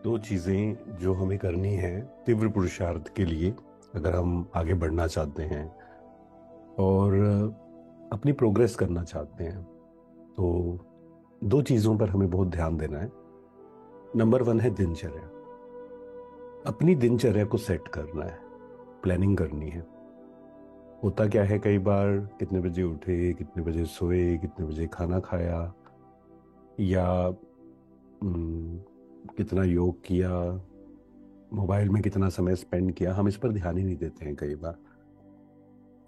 दो चीज़ें जो हमें करनी है तीव्र पुरुषार्थ के लिए, अगर हम आगे बढ़ना चाहते हैं और अपनी प्रोग्रेस करना चाहते हैं, तो दो चीज़ों पर हमें बहुत ध्यान देना है। नंबर वन है दिनचर्या। अपनी दिनचर्या को सेट करना है, प्लानिंग करनी है। होता क्या है, कई बार कितने बजे उठे, कितने बजे सोए, कितने बजे खाना खाया, या कितना योग किया, मोबाइल में कितना समय स्पेंड किया, हम इस पर ध्यान ही नहीं देते हैं कई बार।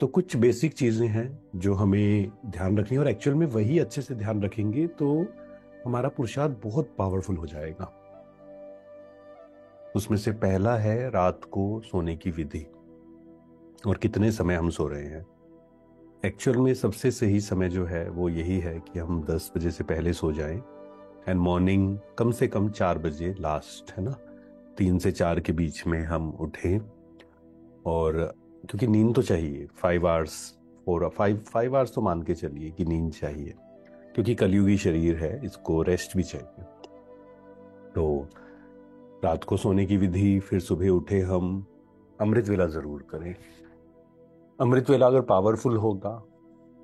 तो कुछ बेसिक चीजें हैं जो हमें ध्यान रखनी है, और एक्चुअल में वही अच्छे से ध्यान रखेंगे तो हमारा पुरुषार्थ बहुत पावरफुल हो जाएगा। उसमें से पहला है रात को सोने की विधि और कितने समय हम सो रहे हैं। एक्चुअल में सबसे सही समय जो है वो यही है कि हम 10 बजे से पहले सो जाएं एंड मॉर्निंग कम से कम 4 बजे लास्ट, है ना, 3 से 4 के बीच में हम उठें। और क्योंकि नींद तो चाहिए 5 आवर्स, 4 5 आवर्स तो मान के चलिए कि नींद चाहिए, क्योंकि कलयुगी शरीर है, इसको रेस्ट भी चाहिए। तो रात को सोने की विधि, फिर सुबह उठे हम अमृत वेला जरूर करें। अमृत वेला अगर पावरफुल होगा,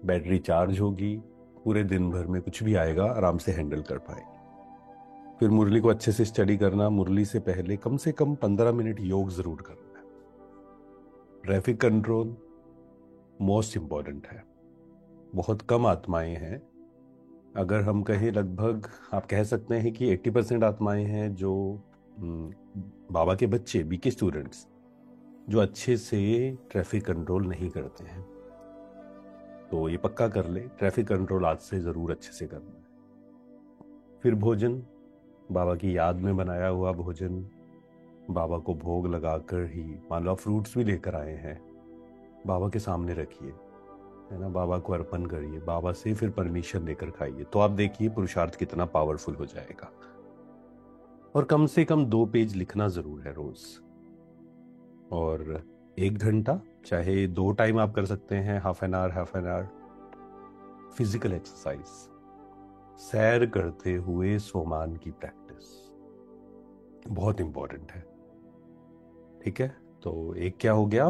बैटरी चार्ज होगी, पूरे दिन भर में कुछ भी आएगा आराम से हैंडल कर पाएगी। फिर मुरली को अच्छे से स्टडी करना, मुरली से पहले कम से कम 15 मिनट योग जरूर करना है। ट्रैफिक कंट्रोल मोस्ट इंपॉर्टेंट है। बहुत कम आत्माएं हैं, अगर हम कहें लगभग आप कह सकते हैं कि 80% आत्माएं हैं जो बाबा के बच्चे, बीके स्टूडेंट्स, जो अच्छे से ट्रैफिक कंट्रोल नहीं करते हैं। तो ये पक्का कर ले, ट्रैफिक कंट्रोल आज से जरूर अच्छे से करना है। फिर भोजन, बाबा की याद में बनाया हुआ भोजन, बाबा को भोग लगाकर ही, मान लो फ्रूट्स भी लेकर आए हैं, बाबा के सामने रखिए, है ना, बाबा को अर्पण करिए, बाबा से फिर परमिशन लेकर खाइए। तो आप देखिए पुरुषार्थ कितना पावरफुल हो जाएगा। और कम से कम 2 पेज लिखना जरूर है रोज। और 1 घंटा, चाहे 2 टाइम आप कर सकते हैं, half an hour physical exercise, सैर करते हुए सोमान की प्रैक्टिस बहुत इंपॉर्टेंट है। ठीक है, तो एक क्या हो गया,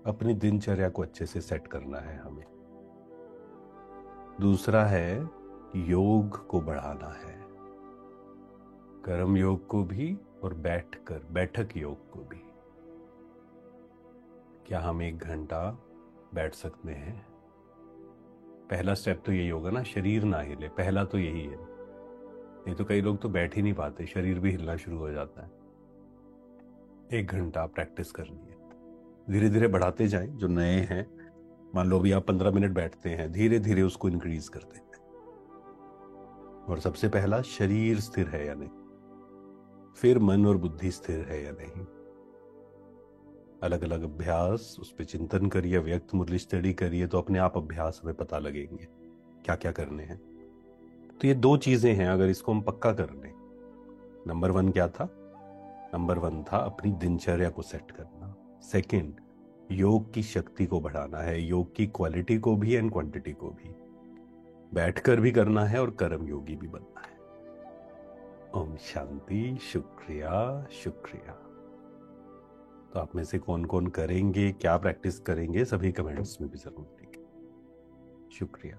अपनी दिनचर्या को अच्छे से सेट करना है हमें। दूसरा है योग को बढ़ाना है, कर्म योग को भी और बैठक योग को भी। क्या हम 1 घंटा बैठ सकते हैं? पहला स्टेप तो यही होगा ना, शरीर ना हिले, पहला तो यही है। नहीं तो कई लोग तो बैठ ही नहीं पाते, शरीर भी हिलना शुरू हो जाता है। 1 घंटा प्रैक्टिस करनी है, धीरे धीरे बढ़ाते जाएं। जो नए हैं, मान लो अभी आप 15 मिनट बैठते हैं, धीरे धीरे उसको इंक्रीज करते हैं। और सबसे पहला, शरीर स्थिर है या नहीं, फिर मन और बुद्धि स्थिर है या नहीं। अलग अलग अभ्यास, उस पर चिंतन करिए, व्यक्त मुरली स्टडी करिए, तो अपने आप अभ्यास हमें पता लगेंगे क्या क्या करने हैं। तो ये 2 चीजें हैं, अगर इसको हम पक्का कर लें। नंबर 1 क्या था? नंबर 1 था अपनी दिनचर्या को सेट करना। सेकंड, योग की शक्ति को बढ़ाना है, योग की क्वालिटी को भी एंड क्वांटिटी को भी। बैठकर भी करना है और कर्म योगी भी बनना है। ओम शांति। शुक्रिया, शुक्रिया। तो आप में से कौन कौन करेंगे, क्या प्रैक्टिस करेंगे, सभी कमेंट्स में भी जरूर लिखें। शुक्रिया।